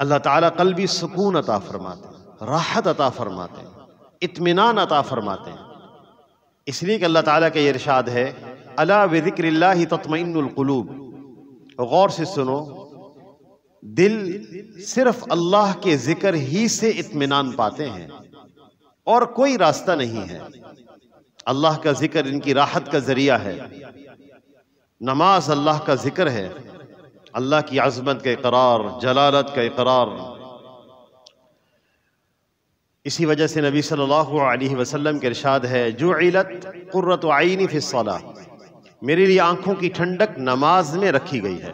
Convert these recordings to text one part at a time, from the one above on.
اللہ تعالیٰ قلبی سکون عطا فرماتے ہیں، راحت عطا فرماتے ہیں، اطمینان عطا فرماتے ہیں۔ اس لیے کہ اللہ تعالیٰ کا یہ ارشاد ہے الا بذکر اللہ تطمئن القلوب، غور سے سنو، دل صرف اللہ کے ذکر ہی سے اطمینان پاتے ہیں اور کوئی راستہ نہیں ہے۔ اللہ کا ذکر ان کی راحت کا ذریعہ ہے، نماز اللہ کا ذکر ہے، اللہ کی عظمت کا اقرار، جلالت کا اقرار۔ اسی وجہ سے نبی صلی اللہ علیہ وسلم کے ارشاد ہے جعلت قرۃ عینی فی الصلاۃ، میرے لیے آنکھوں کی ٹھنڈک نماز میں رکھی گئی ہے۔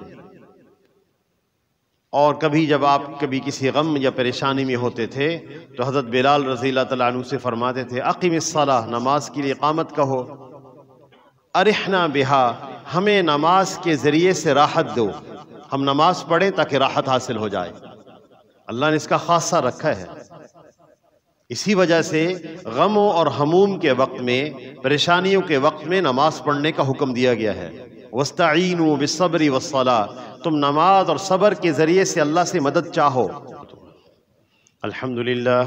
اور کبھی جب آپ کبھی کسی غم یا پریشانی میں ہوتے تھے تو حضرت بلال رضی اللہ تعالیٰ عنہ سے فرماتے تھے اقیم الصلاۃ، نماز کے لیے اقامت کہو، ارحنا بہا، ہمیں نماز کے ذریعے سے راحت دو، ہم نماز پڑھیں تاکہ راحت حاصل ہو جائے۔ اللہ نے اس کا خاصہ رکھا ہے۔ اسی وجہ سے غموں اور ہموم کے وقت میں، پریشانیوں کے وقت میں نماز پڑھنے کا حکم دیا گیا ہے۔ وَاسْتَعِينُوا بِالصَّبْرِ وَالصَّلَاةِ، تم نماز اور صبر کے ذریعے سے اللہ سے مدد چاہو۔ الحمدللہ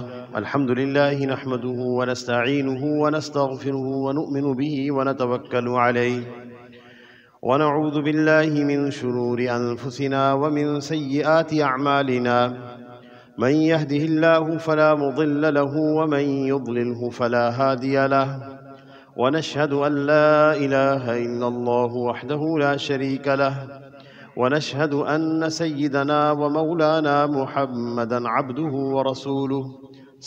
نحمده ونستعینه ونستغفره ونؤمن به ونتوکل علیہ ونعوذ باللہ من شرور انفسنا ومن سیئات اعمالنا، من يهده الله فلا مضل له ومن يضلله فلا هادي له، ونشهد أن لا إله إلا الله وحده لا شريك له، ونشهد أن سيدنا ومولانا محمدًا عبده ورسوله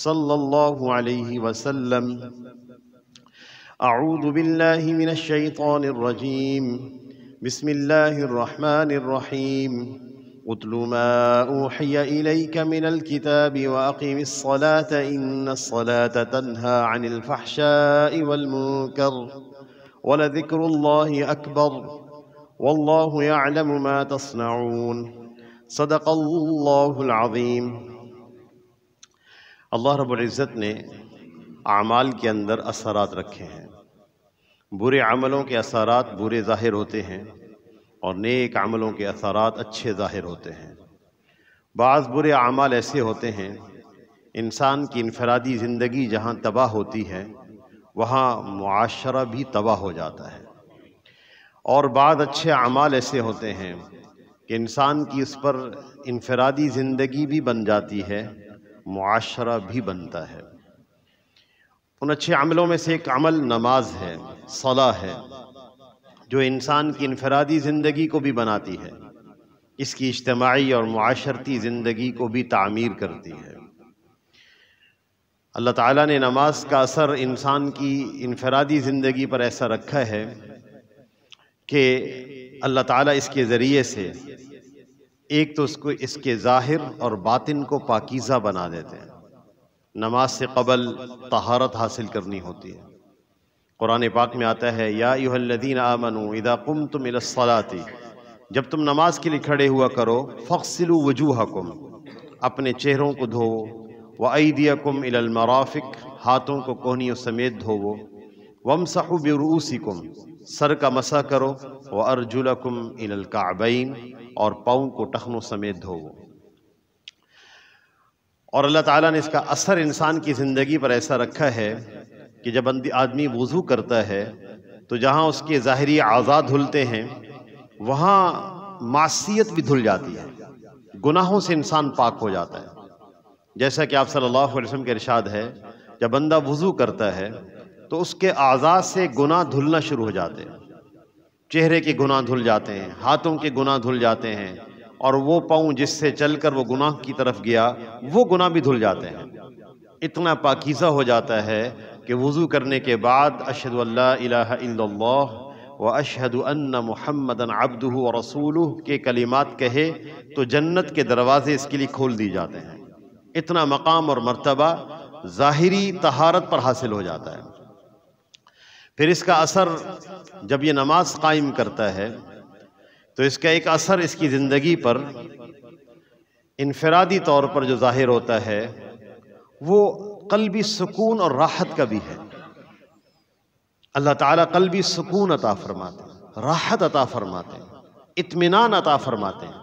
صلى الله عليه وسلم۔ أعوذ بالله من الشيطان الرجيم، بسم الله الرحمن الرحيم، اتل ما أوحي إليك من الكتاب وأقم الصلاة إن الصلاة تنهى عن الفحشاء والمنكر ولذكر الله أكبر والله يعلم ما تصنعون، صدق الله العظيم۔ اللہ رب العزت نے اعمال کے اندر اثرات رکھے ہیں۔ برے عملوں کے اثرات برے ظاہر ہوتے ہیں اور نیک عملوں کے اثرات اچھے ظاہر ہوتے ہیں۔ بعض برے اعمال ایسے ہوتے ہیں انسان کی انفرادی زندگی جہاں تباہ ہوتی ہے وہاں معاشرہ بھی تباہ ہو جاتا ہے، اور بعض اچھے اعمال ایسے ہوتے ہیں کہ انسان کی اس پر انفرادی زندگی بھی بن جاتی ہے، معاشرہ بھی بنتا ہے۔ ان اچھے عملوں میں سے ایک عمل نماز ہے، صلاح ہے، جو انسان کی انفرادی زندگی کو بھی بناتی ہے، اس کی اجتماعی اور معاشرتی زندگی کو بھی تعمیر کرتی ہے۔ اللہ تعالیٰ نے نماز کا اثر انسان کی انفرادی زندگی پر ایسا رکھا ہے کہ اللہ تعالیٰ اس کے ذریعے سے ایک تو اس کے ظاہر اور باطن کو پاکیزہ بنا دیتے ہیں۔ نماز سے قبل طہارت حاصل کرنی ہوتی ہے۔ قرآن پاک میں آتا ہے یا ایھا الذین آمنوا اذا قمتم الی الصلاۃ، جب تم نماز کے لیے کھڑے ہوا کرو، فاغسلوا وجوہکم، اپنے چہروں کو دھوو، وایدیکم الی المرافق، ہاتھوں کو کوہنیوں سمیت دھوو، وامسحوا برؤوسکم، سر کا مسح کرو، وارجلکم الی الکعبین، اور پاؤں کو ٹخنوں سمیت دھوو۔ اور اللہ تعالیٰ نے اس کا اثر انسان کی زندگی پر ایسا رکھا ہے کہ جب آدمی وضو کرتا ہے تو جہاں اس کے ظاہری اعضاء دھلتے ہیں وہاں معصیت بھی دھل جاتی ہے، گناہوں سے انسان پاک ہو جاتا ہے۔ جیسا کہ آپ صلی اللہ علیہ وسلم کے ارشاد ہے جب بندہ وضو کرتا ہے تو اس کے اعضاء سے گناہ دھلنا شروع ہو جاتے ہیں، چہرے کے گناہ دھل جاتے ہیں، ہاتھوں کے گناہ دھل جاتے ہیں، اور وہ پاؤں جس سے چل کر وہ گناہ کی طرف گیا وہ گناہ بھی دھل جاتے ہیں۔ اتنا پاکیزہ ہو جاتا ہے کہ وضو کرنے کے بعد اشہد ان لا الہ الا اللہ واشہد ان محمدًا عبدہ ورسولہ کے کلمات کہے تو جنت کے دروازے اس کے لیے کھول دی جاتے ہیں۔ اتنا مقام اور مرتبہ ظاہری طہارت پر حاصل ہو جاتا ہے۔ پھر اس کا اثر جب یہ نماز قائم کرتا ہے تو اس کا ایک اثر اس کی زندگی پر انفرادی طور پر جو ظاہر ہوتا ہے وہ قلبی سکون اور راحت کا بھی ہے۔ اللہ تعالیٰ قلبی سکون عطا فرماتے ہیں، راحت عطا فرماتے ہیں، اطمینان عطا فرماتے ہیں۔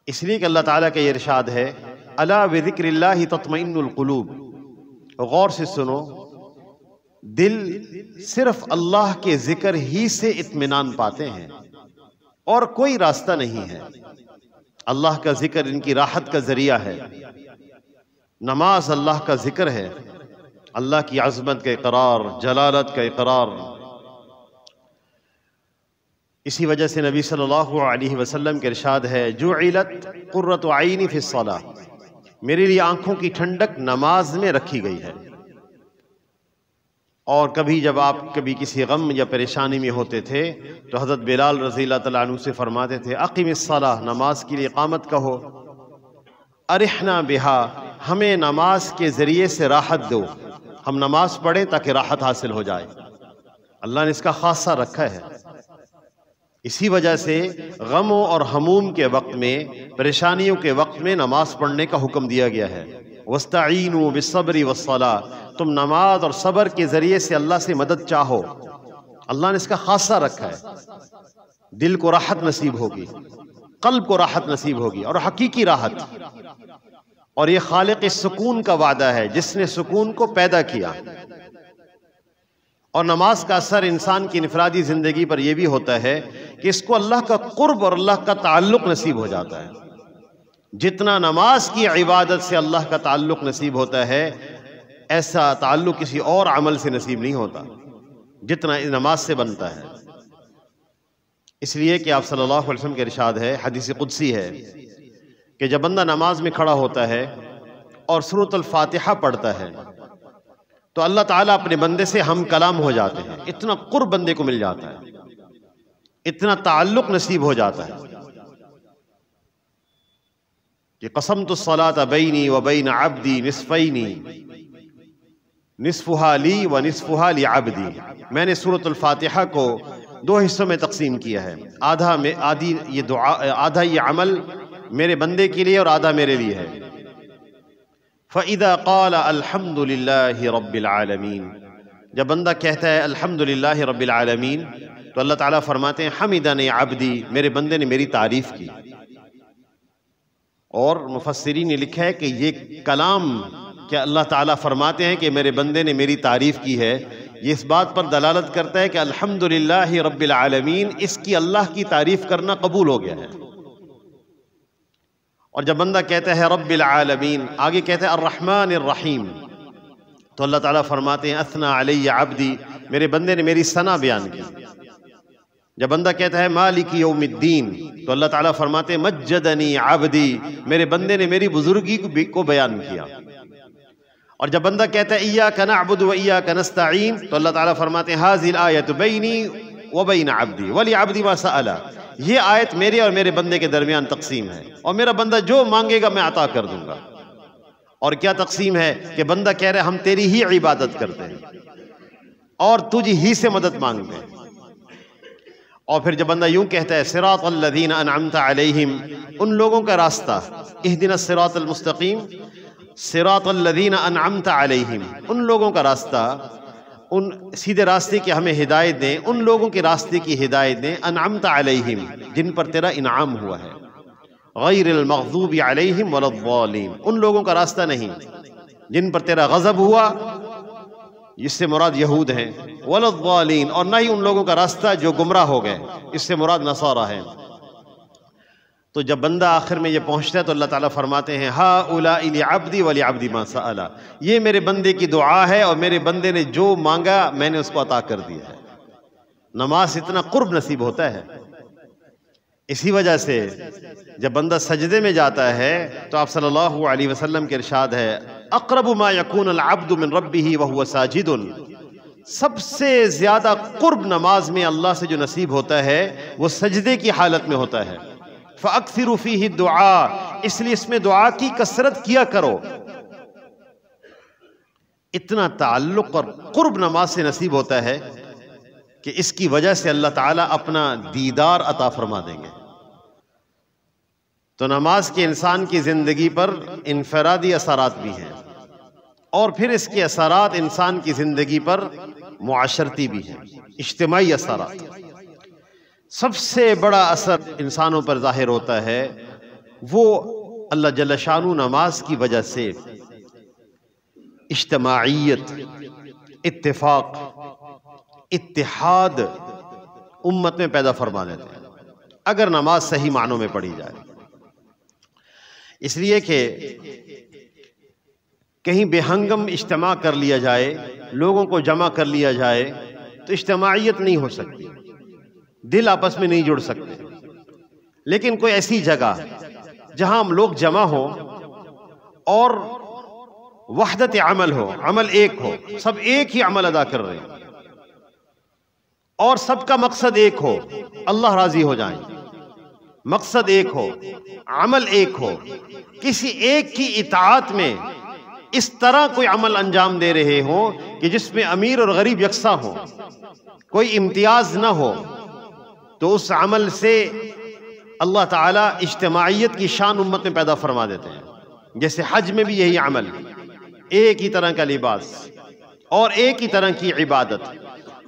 اس لیے کہ اللہ تعالیٰ کا یہ ارشاد ہے الا بذکر اللہ تطمئن القلوب، غور سے سنو، دل صرف اللہ کے ذکر ہی سے اطمینان پاتے ہیں اور کوئی راستہ نہیں ہے۔ اللہ کا ذکر ان کی راحت کا ذریعہ ہے، نماز اللہ کا ذکر ہے، اللہ کی عظمت کا اقرار، جلالت کا اقرار۔ اسی وجہ سے نبی صلی اللہ علیہ وسلم کے ارشاد ہے جعلت قرۃ عینی فی الصلاۃ، میرے لیے آنکھوں کی ٹھنڈک نماز میں رکھی گئی ہے۔ اور کبھی جب آپ کبھی کسی غم یا پریشانی میں ہوتے تھے تو حضرت بلال رضی اللہ تعالیٰ عنہ سے فرماتے تھے اقیم الصلاۃ، نماز کے لیے اقامت کہو، ارحنا بہا، ہمیں نماز کے ذریعے سے راحت دو، ہم نماز پڑھیں تاکہ راحت حاصل ہو جائے۔ اللہ نے اس کا خاصہ رکھا ہے۔ اسی وجہ سے غموں اور ہموم کے وقت میں، پریشانیوں کے وقت میں نماز پڑھنے کا حکم دیا گیا ہے۔ وَاسْتَعِینُوا بِالصَّبْرِ وَالصَّلَاةِ، تم نماز اور صبر کے ذریعے سے اللہ سے مدد چاہو۔ اللہ نے اس کا خاصہ رکھا ہے۔ دل کو راحت نصیب ہوگی، قلب کو راحت نصیب ہوگی، اور حقیقی راحت۔ اور یہ خالق سکون کا وعدہ ہے جس نے سکون کو پیدا کیا۔ اور نماز کا اثر انسان کی انفرادی زندگی پر یہ بھی ہوتا ہے کہ اس کو اللہ کا قرب اور اللہ کا تعلق نصیب ہو جاتا ہے۔ جتنا نماز کی عبادت سے اللہ کا تعلق نصیب ہوتا ہے، ایسا تعلق کسی اور عمل سے نصیب نہیں ہوتا جتنا نماز سے بنتا ہے۔ اس لیے کہ آپ صلی اللہ علیہ وسلم کے ارشاد ہے، حدیث قدسی ہے، کہ جب بندہ نماز میں کھڑا ہوتا ہے اور سورۃ الفاتحہ پڑھتا ہے تو اللہ تعالیٰ اپنے بندے سے ہم کلام ہو جاتے ہیں، اتنا قرب بندے کو مل جاتا ہے، اتنا تعلق نصیب ہو جاتا ہے کہ قسمت الصلاۃ بینی وبین عبدی نصفین نصفها لی ونصفها لعبدی، میں نے سورۃ الفاتحہ کو دو حصوں میں تقسیم کیا ہے، آدھا یہ عمل میرے بندے کے لیے اور آدھا میرے لیے ہے۔ فَإِذَا قَالَ الْحَمْدُ لِلَّهِ رَبِّ الْعَالَمِينَ، جب بندہ کہتا ہے الحمد للہ رب العالمین تو اللہ تعالیٰ فرماتے ہیں حمدنی عبدی، میرے بندے نے میری تعریف کی۔ اور مفسرین نے لکھا ہے کہ یہ کلام کہ اللہ تعالیٰ فرماتے ہیں کہ میرے بندے نے میری تعریف کی ہے، یہ اس بات پر دلالت کرتا ہے کہ الحمد للہ رب العالمین، اس کی اللہ کی تعریف کرنا قبول ہو گیا ہے۔ اور جب بندہ کہتا ہے رب العالمین، آگے کہتا ہے الرحمن الرحیم، تو اللہ تعالیٰ فرماتے ہیں اثنا علی عبدی، میرے بندے نے میری ثنا بیان کی۔ جب بندہ کہتا ہے مالک یوم الدین تو اللہ تعالیٰ فرماتے ہیں مجدنی عبدی، میرے بندے نے میری بزرگی کو بیان کیا۔ اور جب بندہ کہتا ہے ایاک نعبد و ایاک نستعین تو اللہ تعالیٰ فرماتے ہیں ھذہ الآیۃ بینی و بین عبدی ولعبدی ما سأل، یہ آیت میرے اور میرے بندے کے درمیان تقسیم ہے، اور میرا بندہ جو مانگے گا میں عطا کر دوں گا۔ اور کیا تقسیم ہے کہ بندہ کہہ رہا ہے ہم تیری ہی عبادت کرتے ہیں اور تجھ ہی سے مدد مانگتے ہیں۔ اور پھر جب بندہ یوں کہتا ہے صراط الذین انعمت علیہم، ان لوگوں کا راستہ، اہدنا الصراط المستقیم، صراط الذین انعمت علیہم، ان لوگوں کا راستہ، ان سیدھے راستے کی ہمیں ہدایت دیں، ان لوگوں کے راستے کی ہدایت دیں، انعمت علیہم، جن پر تیرا انعام ہوا ہے، غیر المغضوب علیہم ولا الضالین، ان لوگوں کا راستہ نہیں جن پر تیرا غضب ہوا، اس سے مراد یہود ہیں، ولا الضالین، اور نہ ہی ان لوگوں کا راستہ جو گمراہ ہو گئے، اس سے مراد نصارہ ہیں۔ تو جب بندہ آخر میں یہ پہنچتا ہے تو اللہ تعالیٰ فرماتے ہیں ہؤلاء لعبدی ولعبدی ما سأل، یہ میرے بندے کی دعا ہے اور میرے بندے نے جو مانگا میں نے اس کو عطا کر دیا ہے۔ نماز اتنا قرب نصیب ہوتا ہے۔ اسی وجہ سے جب بندہ سجدے میں جاتا ہے تو آپ صلی اللہ علیہ وسلم کے ارشاد ہے اقرب ما یکون العبد من ربہ وہو ساجد، سب سے زیادہ قرب نماز میں اللہ سے جو نصیب ہوتا ہے وہ سجدے کی حالت میں ہوتا ہے۔ فَأَكْثِرُ فِيهِ الدُّعَاء، اس لیے اس میں دعا کی کثرت کیا کرو۔ اتنا تعلق اور قرب نماز سے نصیب ہوتا ہے کہ اس کی وجہ سے اللہ تعالیٰ اپنا دیدار عطا فرما دیں گے۔ تو نماز کے انسان کی زندگی پر انفرادی اثرات بھی ہیں، اور پھر اس کے اثرات انسان کی زندگی پر معاشرتی بھی ہیں، اجتماعی اثرات۔ سب سے بڑا اثر انسانوں پر ظاہر ہوتا ہے وہ اللہ جل شانہ نماز کی وجہ سے اجتماعیت، اتفاق، اتحاد امت میں پیدا فرما دیتے ہیں اگر نماز صحیح معنوں میں پڑھی جائے۔ اس لیے کہ کہیں بے ہنگم اجتماع کر لیا جائے، لوگوں کو جمع کر لیا جائے تو اجتماعیت نہیں ہو سکتی، دل آپس میں نہیں جڑ سکتے۔ لیکن کوئی ایسی جگہ جہاں ہم لوگ جمع ہو اور وحدت عمل ہو، عمل ایک ہو، سب ایک ہی عمل ادا کر رہے ہیں اور سب کا مقصد ایک ہو، اللہ راضی ہو جائیں، مقصد ایک ہو، عمل ایک ہو، کسی ایک کی اطاعت میں اس طرح کوئی عمل انجام دے رہے ہوں کہ جس میں امیر اور غریب یکساں ہو، کوئی امتیاز نہ ہو، تو اس عمل سے اللہ تعالیٰ اجتماعیت کی شان امت میں پیدا فرما دیتے ہیں۔ جیسے حج میں بھی یہی عمل، ایک ہی طرح کا لباس اور ایک ہی طرح کی عبادت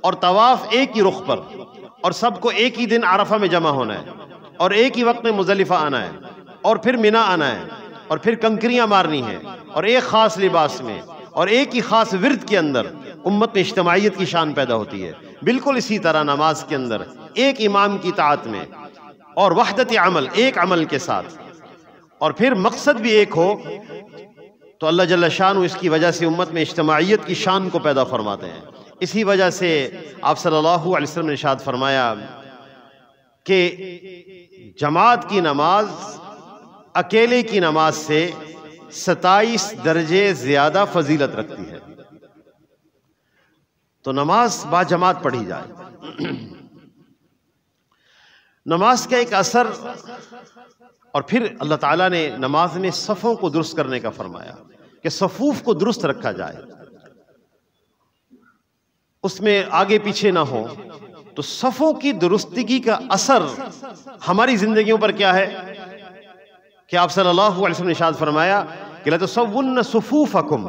اور طواف ایک ہی رخ پر، اور سب کو ایک ہی دن عرفہ میں جمع ہونا ہے اور ایک ہی وقت میں مزدلفہ آنا ہے اور پھر مینا آنا ہے اور پھر کنکریاں مارنی ہیں اور ایک خاص لباس میں اور ایک ہی خاص ورد کے اندر امت میں اجتماعیت کی شان پیدا ہوتی ہے۔ بالکل اسی طرح نماز کے اندر ایک امام کی اطاعت میں اور وحدت عمل، ایک عمل کے ساتھ، اور پھر مقصد بھی ایک ہو، تو اللہ جل شانہ اس کی وجہ سے امت میں اجتماعیت کی شان کو پیدا فرماتے ہیں۔ اسی وجہ سے آپ صلی اللہ علیہ وسلم نے ارشاد فرمایا کہ جماعت کی نماز اکیلے کی نماز سے 27 درجے زیادہ فضیلت رکھتی ہے۔ تو نماز با جماعت پڑھی جائے۔ نماز کا ایک اثر، اور پھر اللہ تعالیٰ نے نماز میں صفوں کو درست کرنے کا فرمایا کہ صفوف کو درست رکھا جائے، اس میں آگے پیچھے نہ ہو۔ تو صفوں کی درستگی کا اثر ہماری زندگیوں پر کیا ہے کہ آپ صلی اللہ علیہ وسلم نے ارشاد فرمایا کہ لَتُسَوُّنَّ صُفُوفَكُمْ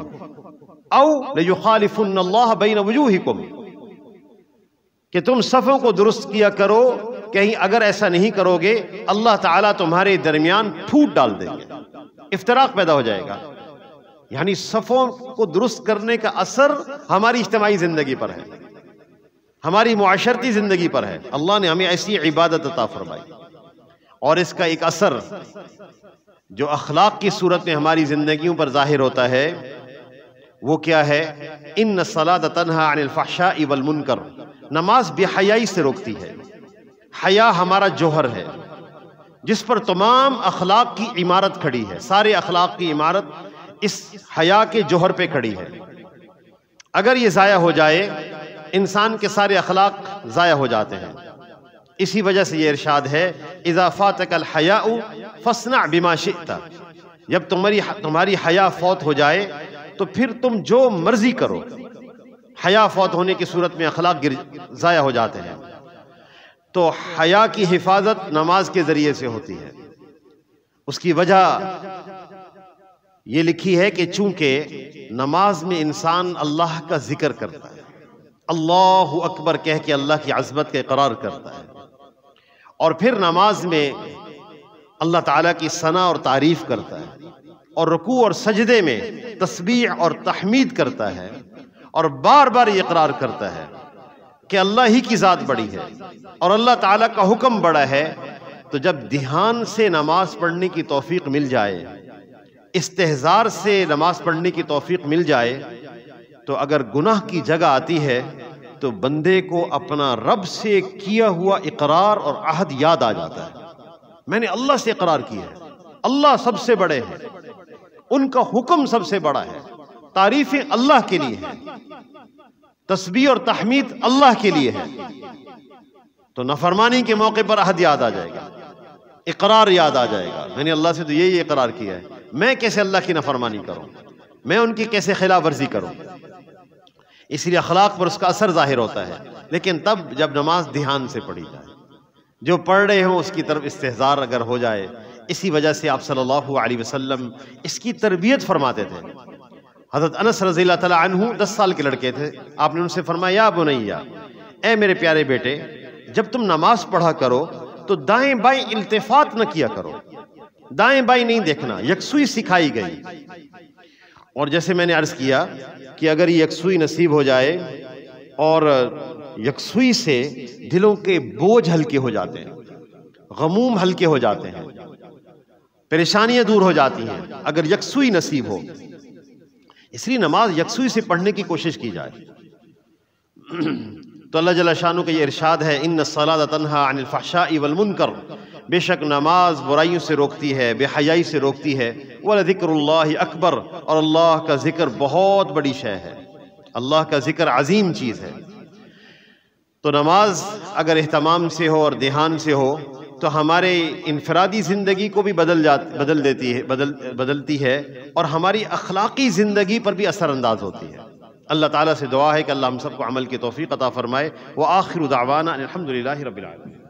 أَوْ لَيُخَالِفُنَّ اللَّهَ بَيْنَ وُجُوهِكُمْ، کہ تم صفوں کو درست کیا کرو، کہیں اگر ایسا نہیں کرو گے اللہ تعالیٰ تمہارے درمیان پھوٹ ڈال دیں گے، افتراق پیدا ہو جائے گا۔ یعنی صفوں کو درست کرنے کا اثر ہماری اجتماعی زندگی پر ہے، ہماری معاشرتی زندگی پر ہے۔ اللہ نے ہمیں ایسی عبادت عطا فرمائی، اور اس کا ایک اثر جو اخلاق کی صورت میں ہماری زندگیوں پر ظاہر ہوتا ہے وہ کیا ہے؟ ان الصلاۃ تنہی عن الفحشاء والمنکر، نماز بے حیائی سے روکتی ہے۔ حیا ہمارا جوہر ہے جس پر تمام اخلاق کی عمارت کھڑی ہے، سارے اخلاق کی عمارت اس حیا کے جوہر پہ کھڑی ہے۔ اگر یہ ضائع ہو جائے انسان کے سارے اخلاق ضائع ہو جاتے ہیں۔ اسی وجہ سے یہ ارشاد ہے اذا فاتک الحیاء فاصنع بما شئت، جب تمہاری حیا فوت ہو جائے تو پھر تم جو مرضی کرو۔ حیا فوت ہونے کی صورت میں اخلاق ضائع ہو جاتے ہیں، تو حیا کی حفاظت نماز کے ذریعے سے ہوتی ہے۔ اس کی وجہ یہ لکھی ہے کہ چونکہ نماز میں انسان اللہ کا ذکر کرتا ہے، اللہ اکبر کہہ کے اللہ کی عظمت کا اقرار کرتا ہے، اور پھر نماز میں اللہ تعالیٰ کی ثنا اور تعریف کرتا ہے، اور رکوع اور سجدے میں تسبیح اور تحمید کرتا ہے، اور بار بار یہ اقرار کرتا ہے کہ اللہ ہی کی ذات بڑی ہے اور اللہ تعالیٰ کا حکم بڑا ہے۔ تو جب دھیان سے نماز پڑھنے کی توفیق مل جائے، استحضار سے نماز پڑھنے کی توفیق مل جائے، تو اگر گناہ کی جگہ آتی ہے تو بندے کو اپنا رب سے کیا ہوا اقرار اور عہد یاد آ جاتا ہے۔ میں نے اللہ سے اقرار کیا ہے، اللہ سب سے بڑے ہیں، ان کا حکم سب سے بڑا ہے، تعریفیں اللہ کے لیے ہیں، تسبیح اور تحمید اللہ کے لیے ہے۔ تو نافرمانی کے موقع پر عہد یاد آ جائے گا، اقرار یاد آ جائے گا، میں نے اللہ سے تو یہ اقرار کیا ہے، میں کیسے اللہ کی نافرمانی کروں، میں ان کی کیسے خلاف ورزی کروں۔ اس لیے اخلاق پر اس کا اثر ظاہر ہوتا ہے، لیکن تب جب نماز دھیان سے پڑھی جائے، جو پڑھ رہے ہوں اس کی طرف استحضار اگر ہو جائے۔ اسی وجہ سے آپ صلی اللہ علیہ وسلم اس کی تربیت فرماتے تھے۔ حضرت انس رضی اللہ تعالیٰ عنہ 10 سال کے لڑکے تھے، آپ نے ان سے فرمایا یا بنیا، اے میرے پیارے بیٹے، جب تم نماز پڑھا کرو تو دائیں بائیں التفات نہ کیا کرو، دائیں بائیں نہیں دیکھنا، یکسوئی سکھائی گئی. اور جیسے میں نے عرض کیا کہ اگر یہ یکسوئی نصیب ہو جائے اور یکسوئی سے دلوں کے بوجھ ہلکے ہو جاتے ہیں، غموم ہلکے ہو جاتے ہیں، پریشانیاں دور ہو جاتی ہیں اگر یکسوئی نصیب ہو. اس لیے نماز یکسوئی سے پڑھنے کی کوشش کی جائے. تو اللہ جل شانہ کا یہ ارشاد ہے ان الصلاۃ تنہی عن الفحشاء والمنکر، بے شک نماز برائیوں سے روکتی ہے، بے حیائی سے روکتی ہے. وَلَذِكْرُ اللَّهِ اکبر، اور اللہ کا ذکر بہت بڑی شے ہے، اللہ کا ذکر عظیم چیز ہے. تو نماز اگر اہتمام سے ہو اور دھیان سے ہو تو ہمارے انفرادی زندگی کو بھی بدلتی ہے اور ہماری اخلاقی زندگی پر بھی اثر انداز ہوتی ہے. اللہ تعالیٰ سے دعا ہے کہ اللہ ہم سب کو عمل کی توفیق عطا فرمائے. وآخر دعوانا الحمدللہ رب العالمین.